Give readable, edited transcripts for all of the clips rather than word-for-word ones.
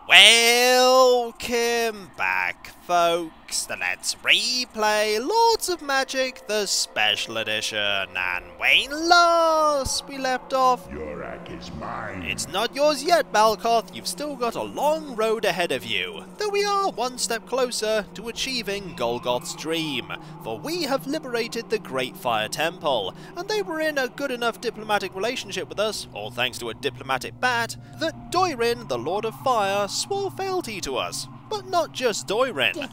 Welcome back, folks, to Let's Replay Lords of Magic, the Special Edition, and when last we left off, Urak is mine. It's not yours yet, Balkoth. You've still got a long road ahead of you, though we are one step closer to achieving Golgoth's dream, for we have liberated the Great Fire Temple, and they were in a good enough diplomatic relationship with us, all thanks to a diplomatic bat, that Doirin, the Lord of Fire, swore fealty to us. But not just Doirin.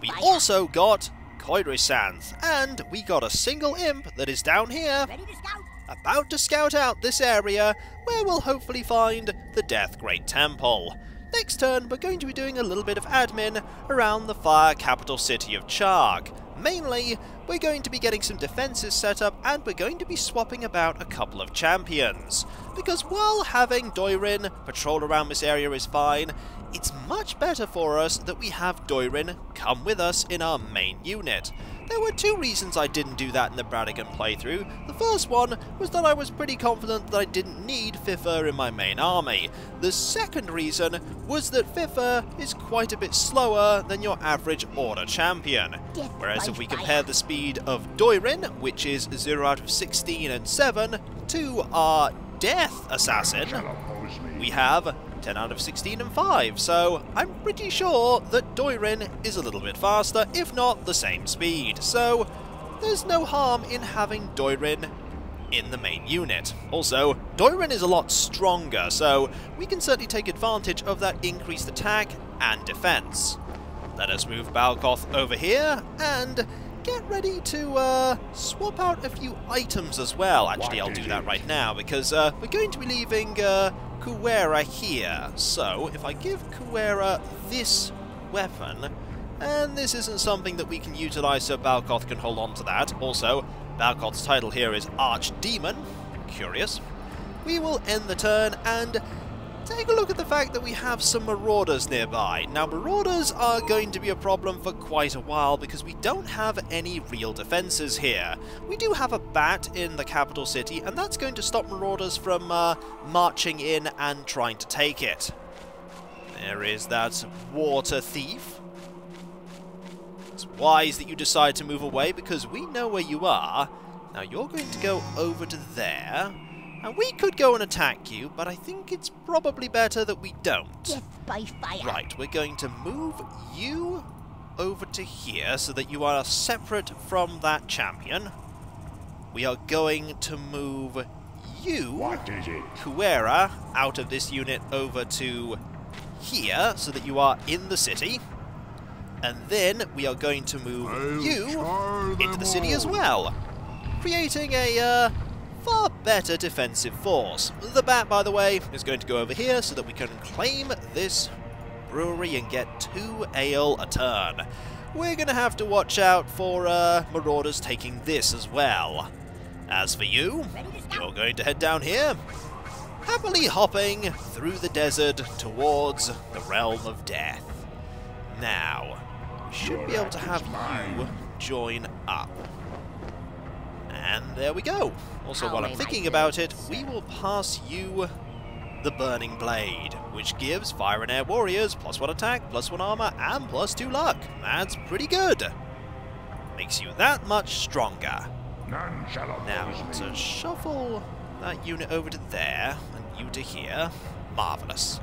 We also got Kikoskia, and we got a single imp that is down here, about to scout out this area, where we'll hopefully find the Death Great Temple. Next turn, we're going to be doing a little bit of admin around the fire capital city of Charg. Mainly, we're going to be getting some defences set up, and we're going to be swapping about a couple of champions. Because while having Doirin patrol around this area is fine, it's much better for us that we have Doirin come with us in our main unit. There were two reasons I didn't do that in the Bradigan playthrough. The first one was that I was pretty confident that I didn't need Fifur in my main army. The second reason was that Fifur is quite a bit slower than your average Order champion. Whereas if we compare the speed of Doirin, which is 0 out of 16 and 7, to our Death Assassin, we have 10 out of 16 and 5, so I'm pretty sure that Doirin is a little bit faster, if not the same speed, so there's no harm in having Doirin in the main unit. Also, Doirin is a lot stronger, so we can certainly take advantage of that increased attack and defense. Let us move Balkoth over here, and get ready to swap out a few items as well. Actually, I'll do that right now, because we're going to be leaving Kuwera here. So, if I give Kuwera this weapon, and this isn't something that we can utilize so Balkoth can hold on to that. Also, Balkoth's title here is Archdemon. Curious. We will end the turn and take a look at the fact that we have some marauders nearby. Now, marauders are going to be a problem for quite a while because we don't have any real defences here. We do have a bat in the capital city, and that's going to stop marauders from marching in and trying to take it. There is that water thief. It's wise that you decide to move away because we know where you are. Now, you're going to go over to there. And we could go and attack you, but I think it's probably better that we don't. Death by fire. Right, we're going to move you over to here so that you are separate from that champion. We are going to move you, Kuwera, out of this unit over to here so that you are in the city. And then we are going to move you into the city as well, creating a far better defensive force. The bat, by the way, is going to go over here so that we can claim this brewery and get 2 ale a turn. We're going to have to watch out for marauders taking this as well. As for you, you're going to head down here, happily hopping through the desert towards the realm of death. Now, we should be able to have you join up. And there we go. Also, while I'm thinking about it, we will pass you the Burning Blade, which gives Fire and Air Warriors +1 attack, +1 armor, and +2 luck. That's pretty good. Makes you that much stronger. Now, to shuffle that unit over to there, and you to here. Marvellous.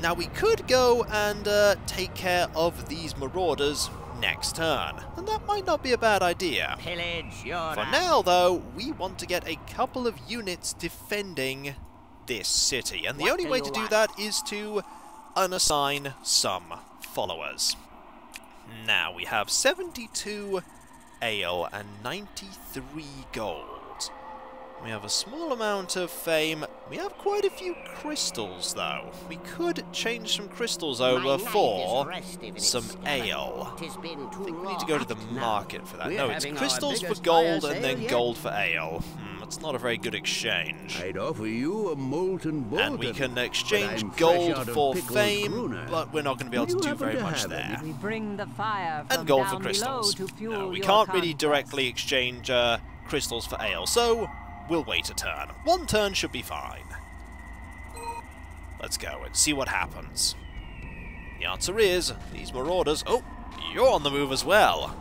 Now, we could go and take care of these marauders next turn, and that might not be a bad idea. For now, though, we want to get a couple of units defending this city, and the only way to do that is to unassign some followers. Now, we have 72 ale and 93 gold. We have a small amount of fame. We have quite a few crystals, though. We could change some crystals over for some ale. I think we need to go to the market for that. No, it's crystals for gold and then gold for ale. It's not a very good exchange. I'd offer you a molten bolt. And we can exchange gold for fame, but we're not going to be able to do very much there. And gold for crystals. No, we can't really directly exchange crystals for ale, so we'll wait a turn. 1 turn should be fine. Let's go and see what happens. answer is, these marauders... Oh, you're on the move as well.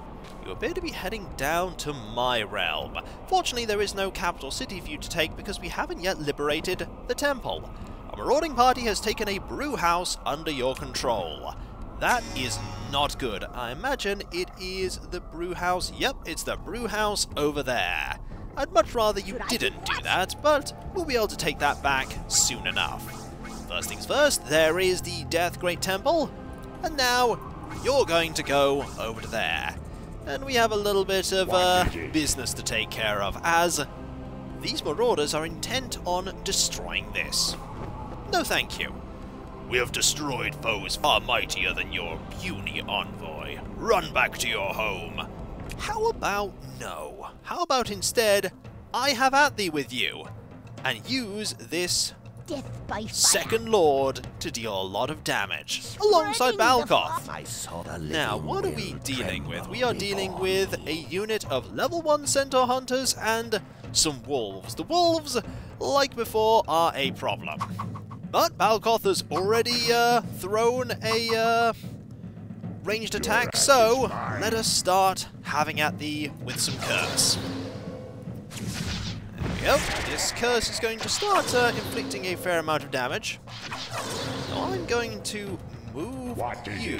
You appear to be heading down to my realm. Fortunately, there is no capital city for you to take because we haven't yet liberated the temple. A marauding party has taken a brew house under your control. That is not good. I imagine it is the brew house. Yep, it's the brew house over there. I'd much rather you didn't do that, but we'll be able to take that back soon enough. First things first, there is the Death Great Temple, and now you're going to go over to there. And we have a little bit of business to take care of, as these marauders are intent on destroying this. No thank you. We have destroyed foes far mightier than your puny envoy. Run back to your home. How about no? How about instead, I have at thee with you, and use this second lord to deal a lot of damage, alongside Balkoth. Now, what are we dealing with? We are dealing with a unit of level 1 centaur hunters and some wolves. The wolves, like before, are a problem. But Balkoth has already thrown a ranged attack, so let us start having at thee with some curse. There we go. This curse is going to start inflicting a fair amount of damage. Now I'm going to move you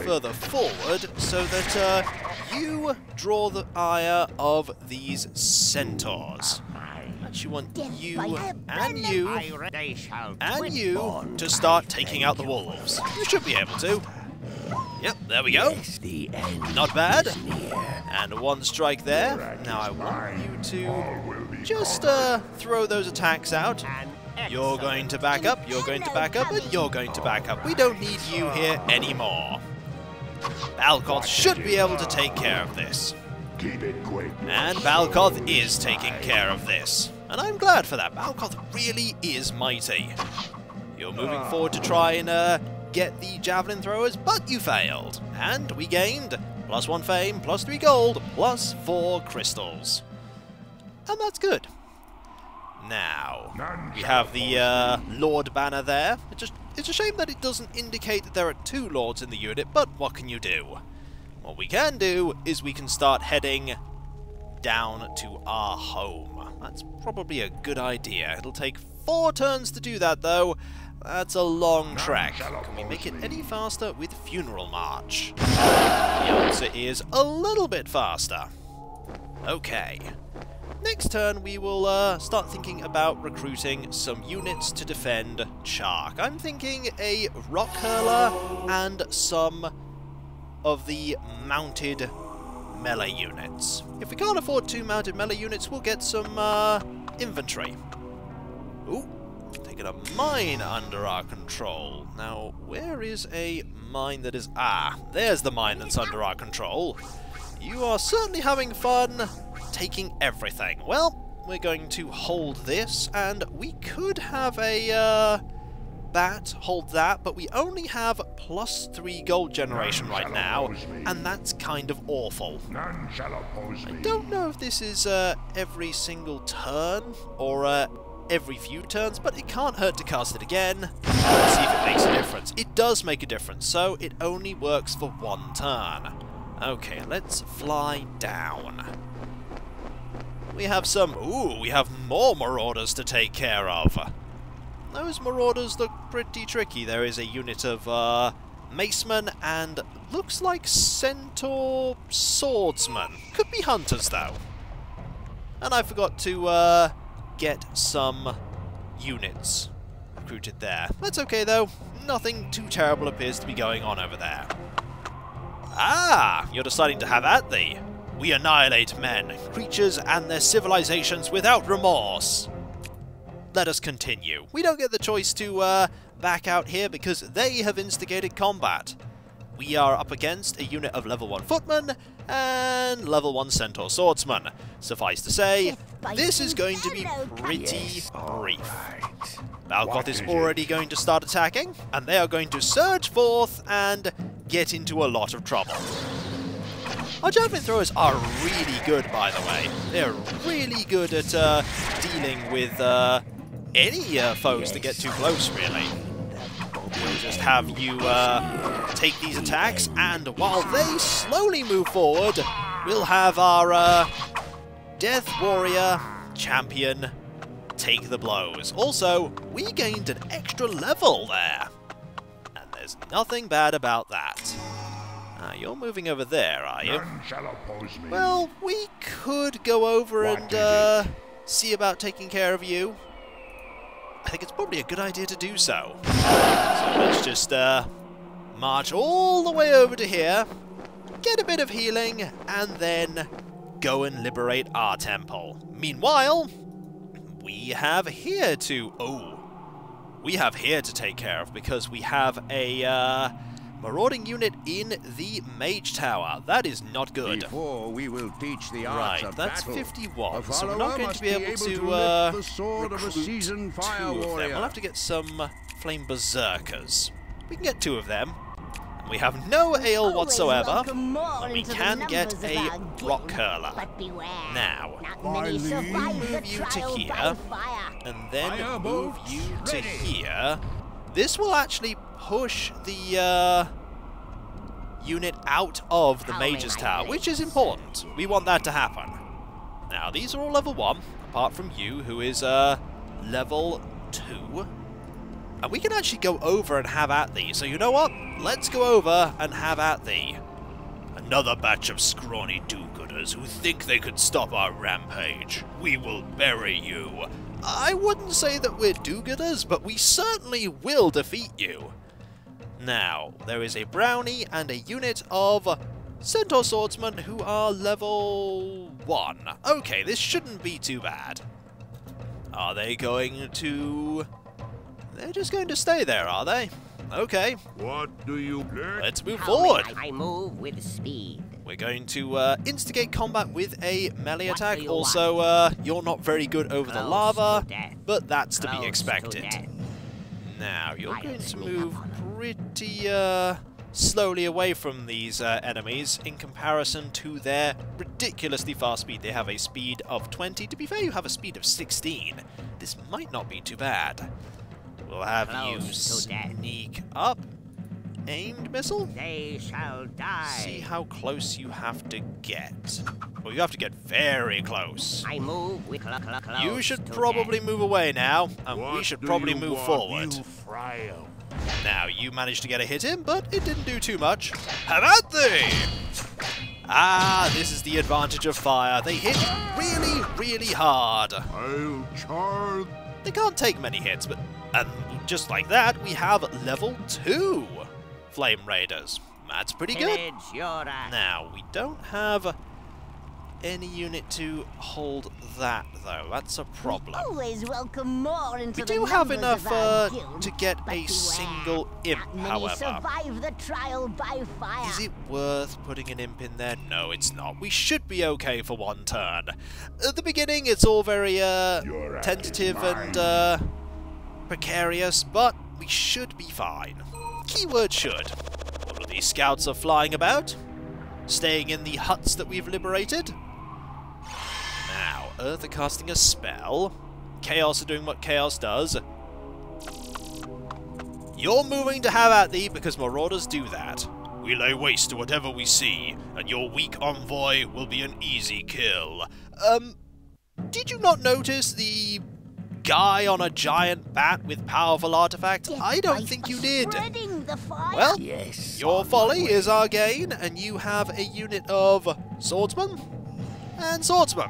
further forward so that you draw the ire of these centaurs. You want you and you to start taking out the wolves. You should be able to. Yep, there we go. Not bad. And one strike there. Now I want you to just throw those attacks out. You're going to back up, you're going to back up, and you're going to back up. We don't need you here anymore. Balkoth should be able to take care of this. And Balkoth is taking care of this. And I'm glad for that. Balkoth really is mighty. You're moving forward to try and get the javelin throwers, but you failed. And we gained +1 fame, +3 gold, +4 crystals. And that's good. Now, we have the Lord banner there. It's a shame that it doesn't indicate that there are 2 lords in the unit, but what can you do? What we can do is we can start heading down to our home. That's probably a good idea. It'll take 4 turns to do that, though. That's a long trek. Can we make it any faster with Funeral March? The answer is a little bit faster. Okay. Next turn, we will start thinking about recruiting some units to defend Chark. I'm thinking a Rock Hurler and some of the mounted melee units. If we can't afford 2 mounted melee units, we'll get some infantry. Ooh, taking a mine under our control. Now, where is a mine that is... Ah, there's the mine that's under our control. You are certainly having fun taking everything. Well, we're going to hold this, and we could have a bat hold that, but we only have +3 gold generation right now, and that's kind of awful. I don't know if this is every single turn, or every few turns, but it can't hurt to cast it again. Let's see if it makes a difference. It does make a difference, so it only works for 1 turn. Okay, let's fly down. We have some... Ooh, we have more marauders to take care of. Those marauders look pretty tricky. There is a unit of macemen and looks like centaur swordsmen. Could be hunters, though. And I forgot to get some units recruited there. That's okay, though. Nothing too terrible appears to be going on over there. Ah, you're deciding to have at thee. We annihilate men, creatures, and their civilizations without remorse. Let us continue. We don't get the choice to back out here because they have instigated combat. We are up against a unit of level 1 footmen and level 1 centaur swordsmen. Suffice to say, this is going to be pretty brief. Balkoth is already going to start attacking, and they are going to surge forth and get into a lot of trouble. Our javelin throwers are really good, by the way. They're really good at dealing with any foes that get too close, really. We'll just have you take these attacks, and while they slowly move forward, we'll have our Death Warrior champion take the blows. Also, we gained an extra level there, and there's nothing bad about that. You're moving over there, are you? None shall oppose me. Well, we could go over and see about taking care of you. I think it's probably a good idea to do so. So let's just march all the way over to here, get a bit of healing, and then go and liberate our temple. Meanwhile, we have here to take care of, because we have a marauding unit in the mage tower. That is not good. Before we will teach the arts of that's battle, 51, the so we're not follower going must to be able to to lift the sword of a recruit seasoned fire 2 of them. warrior. We'll have to get some flame berserkers. We can get 2 of them. We have no ale whatsoever, and we can get a rock curler. Now, move you to here, and then move you to here. This will actually push the unit out of the mage's tower, which is important. We want that to happen. Now, these are all level 1, apart from you, who is level 2. And we can actually go over and have at thee. So you know what? Let's go over and have at thee. Another batch of scrawny do-gooders who think they could stop our rampage. We will bury you. I wouldn't say that we're do-gooders, but we certainly will defeat you. Now, there is a brownie and a unit of centaur swordsmen who are level 1. Okay, this shouldn't be too bad. Are they going to... They're just going to stay there, are they? Okay. What do you learn? Let's move forward. I move with speed. We're going to instigate combat with a melee attack. Also, you're not very good over the lava, but that's to be expected. Now, you're going to move pretty slowly away from these enemies in comparison to their ridiculously fast speed. They have a speed of 20. To be fair, you have a speed of 16. This might not be too bad. We'll have you sneak up. Aimed missile? They shall die. See how close you have to get. Well, you have to get very close. I move with close. You should probably move away now, and we should probably move forward. Now, you managed to get a hit in, but it didn't do too much. Have at thee! Ah, this is the advantage of fire. They hit really, really hard. I'll charge. They can't take many hits, but just like that, we have level 2 Flame Raiders. That's pretty good. Now, we don't have any unit to hold that, though. That's a problem. Always welcome more into we do have enough to get a single imp, however. Survive the trial by fire. Is it worth putting an imp in there? No, it's not. We should be okay for one turn. At the beginning, it's all very tentative and precarious, but we should be fine. Keyword should. All of these scouts are flying about, staying in the huts that we've liberated. Now, Earth are casting a spell. Chaos are doing what Chaos does. You're moving to have at thee because Marauders do that. We lay waste to whatever we see, and your weak envoy will be an easy kill. Did you not notice the guy on a giant bat with powerful artifact? I don't think you did. Well, Yes. your folly is our gain, and you have a unit of swordsmen and swordsmen.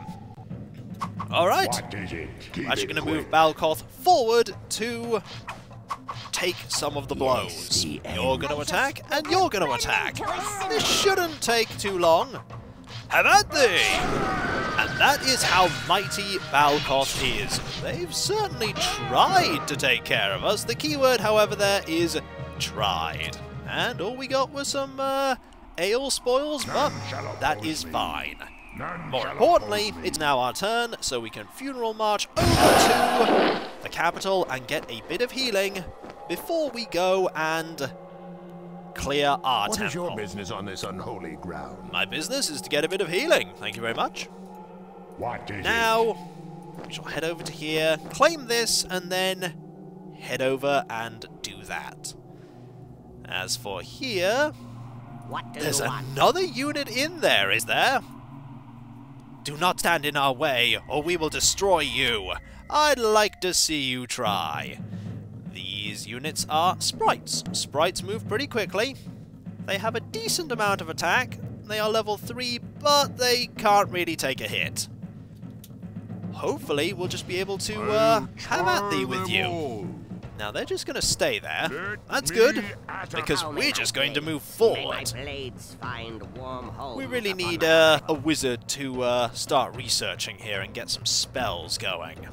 Alright, What is it? I'm actually going to move Balkoth forward to take some of the blows. You're going to attack, and you're going to attack. This shouldn't take too long. Have at thee! And that is how mighty Balkoth is. They've certainly tried to take care of us. The keyword, however, there is tried. And all we got was some ale spoils, but that is fine. More importantly, it's now our turn, so we can funeral march over to the capital and get a bit of healing before we go and clear our temple. What is your business on this unholy ground? My business is to get a bit of healing. Thank you very much. What is Now, we shall head over to here, claim this, and then head over and do that. As for here, What do there's you want? another unit in there, is there? Do not stand in our way, or we will destroy you. I'd like to see you try. These units are sprites. Sprites move pretty quickly. They have a decent amount of attack. They are level 3, but they can't really take a hit. Hopefully, we'll just be able to have at thee with you. Now, they're just going to stay there. That's good, because we're just going to move forward. We really need a wizard to start researching here and get some spells going.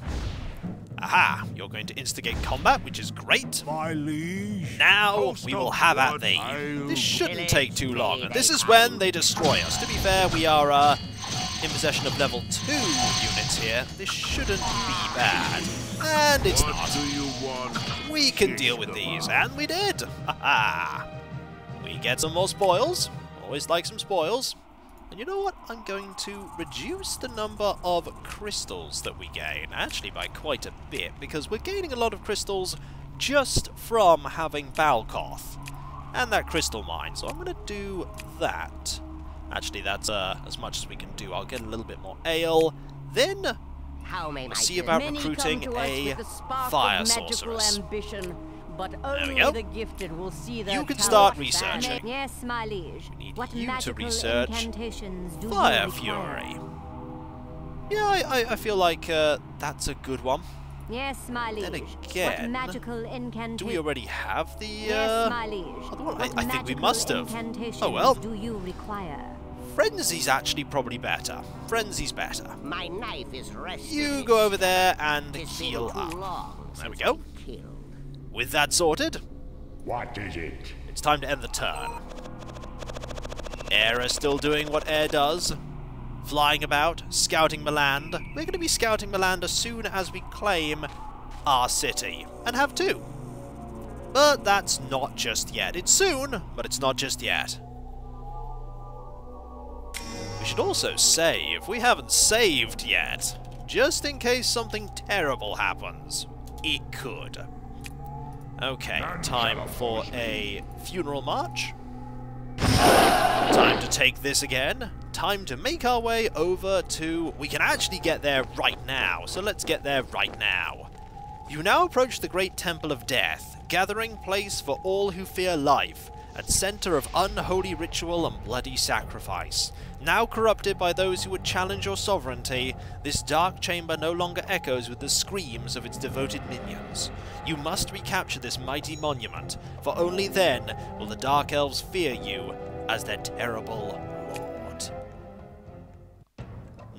Aha! You're going to instigate combat, which is great. My liege. Now we will have at thee. This shouldn't take too long. This is when they destroy us. To be fair, we are in possession of level 2 units here. This shouldn't be bad. And it's not. We can deal with these, and we did. Haha! We get some more spoils. Always like some spoils. And you know what? I'm going to reduce the number of crystals that we gain, actually by quite a bit, because we're gaining a lot of crystals just from having Balkoth and that crystal mine. So I'm going to do that. Actually, that's as much as we can do. I'll get a little bit more ale. Then we'll see about recruiting a fire sorceress. But There we only go. the gifted will see their You can talent start stand. researching. Yes, my liege. We need What you to magical research incantations do Fire you require? Fury. Yeah, I feel like that's a good one. Yes, my liege. Then What again, magical incantations? Do we already have the Yes, my liege. other one? What I think we magical must have. incantations Oh well. do you require? Frenzy's actually probably better. Frenzy's better. My knife is resting. You go over there and It's been heal too up. long There we since go. I've killed. With that sorted, What is it? it's time to end the turn. Air is still doing what air does. Flying about, scouting Milan. We're going to be scouting Milan as soon as we claim our city. And have 2. But that's not just yet. It's soon, but it's not just yet. We should also save. We haven't saved yet. Just in case something terrible happens. It could. Okay, time for a funeral march. Time to take this again. Time to make our way over to... We can actually get there right now, so let's get there right now. You now approach the Great Temple of Death, gathering place for all who fear life, and center of unholy ritual and bloody sacrifice. Now corrupted by those who would challenge your sovereignty, this dark chamber no longer echoes with the screams of its devoted minions. You must recapture this mighty monument, for only then will the Dark Elves fear you as their terrible lord.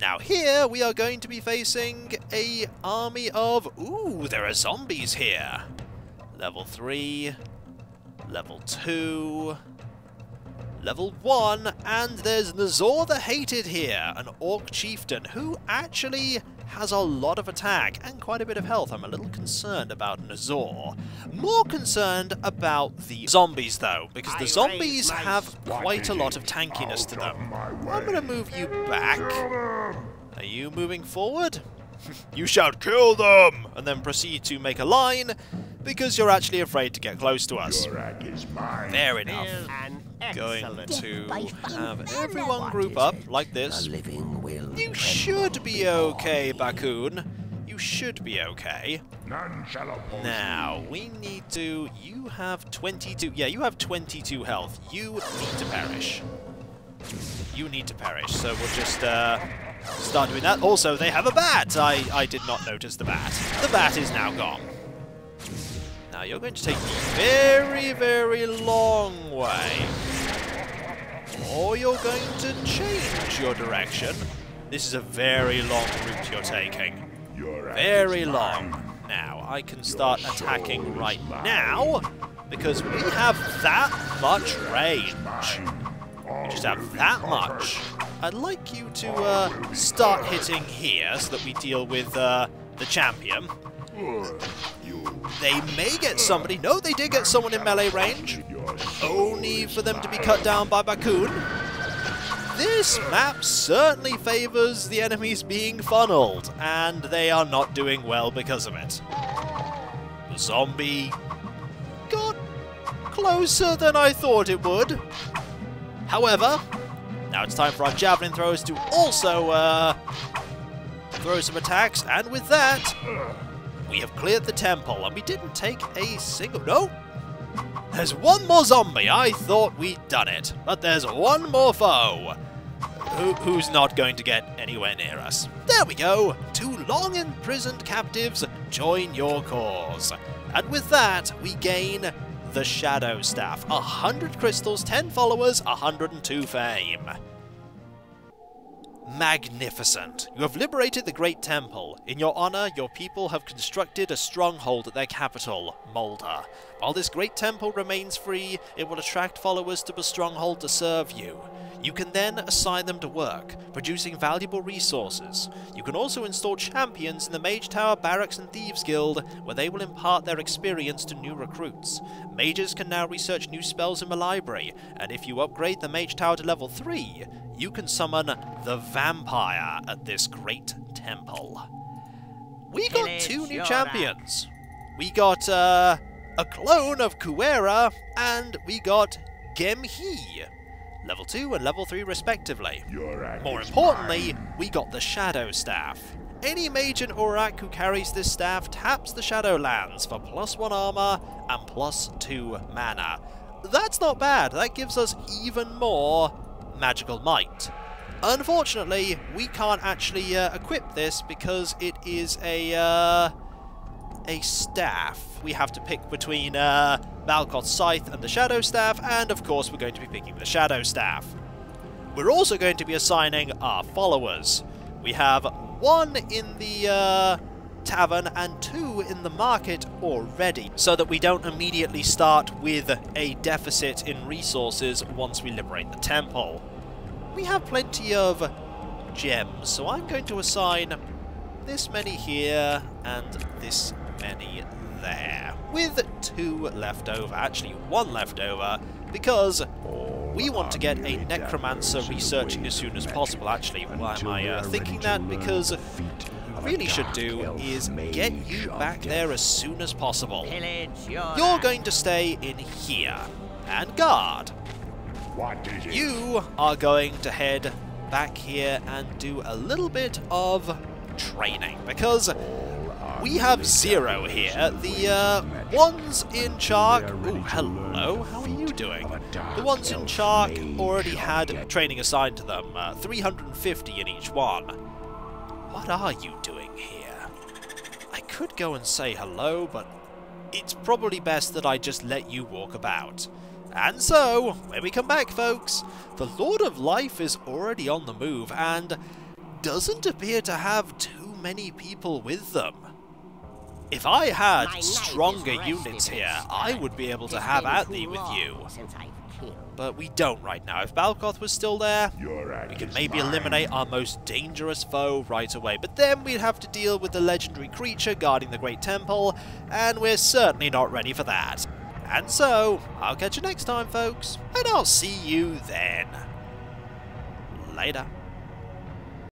Now here we are going to be facing a army of... Ooh, there are zombies here. Level 3, level 2... Level 1, and there's Nazor the Hated here, an Orc chieftain who actually has a lot of attack and quite a bit of health. I'm a little concerned about Nazor. More concerned about the zombies though, because the zombies have quite a lot of tankiness to them. I'm going to move you back. Are you moving forward? You shout, "Kill them!" and then proceed to make a line, because you're actually afraid to get close to us. Urak is mine. Fair enough. An Going excellent to By have fire. everyone group up like this. living will. You should be okay, Bakun. You should be okay. None shall oppose Now, we need to... You have 22... Yeah, you have 22 health. You need to perish. You need to perish, so we'll just start doing that. Also, they have a bat! I did not notice the bat. The bat is now gone. Now, you're going to take the very, very long way. Or you're going to change your direction. This is a very long route you're taking. Urak Very is long. mine. Now, I can start attacking right now, because we have that much range. We just have that much. I'd like you to start hitting here, so that we deal with the champion. They may get somebody. No, they did get someone in melee range. Only for them to be cut down by Bakun. This map certainly favors the enemies being funneled, and they are not doing well because of it. The zombie got closer than I thought it would. However, now it's time for our javelin throwers to also throw some attacks, and with that, we have cleared the temple, and we didn't take a single... No! There's one more zombie! I thought we'd done it, but there's one more foe. Who's not going to get anywhere near us. There we go! 2 long-imprisoned captives join your cause. And with that, we gain the Shadow Staff. 100 crystals, 10 followers, 102 fame. Magnificent. You have liberated the Great Temple. In your honor, your people have constructed a stronghold at their capital, Moldar. While this Great Temple remains free, it will attract followers to the stronghold to serve you. You can then assign them to work, producing valuable resources. You can also install champions in the Mage Tower, Barracks and Thieves Guild, where they will impart their experience to new recruits. Mages can now research new spells in the library, and if you upgrade the Mage Tower to level 3, you can summon the Vampire at this Great Temple. We got 2 new champions. We got a clone of Kuera, and we got Gemhi. Level 2 and level 3 respectively. Urak More is importantly, mine. we got the Shadow Staff. Any mage in Urak who carries this staff taps the Shadowlands for +1 armor and +2 mana. That's not bad, that gives us even more magical might. Unfortunately, we can't actually equip this because it is a staff. We have to pick between Balkoth's Scythe and the Shadow Staff, and of course we're going to be picking the Shadow Staff. We're also going to be assigning our followers. We have 1 in the tavern and 2 in the market already, so that we don't immediately start with a deficit in resources once we liberate the temple. We have plenty of gems, so I'm going to assign this many here and this many there, with 2 left over, actually 1 left over, because we want to get a necromancer researching as soon as possible. Actually, why am I thinking that? Because what we really should do is get you back there as soon as possible. You're going to stay in here and guard. What is it? You are going to head back here and do a little bit of training, because we have 0 here. The ones in Chark... Oh, hello. How are you doing? The ones in Chark already had training assigned to them. 350 in each one. What are you doing here? I could go and say hello, but it's probably best that I just let you walk about. And so, when we come back, folks, the Lord of Life is already on the move and doesn't appear to have too many people with them. If I had stronger units here, I would be able to have at thee with you. But we don't right now. If Balkoth was still there, we could maybe eliminate our most dangerous foe right away. But then we'd have to deal with the legendary creature guarding the Great Temple, and we're certainly not ready for that. And so, I'll catch you next time, folks, and I'll see you then. Later.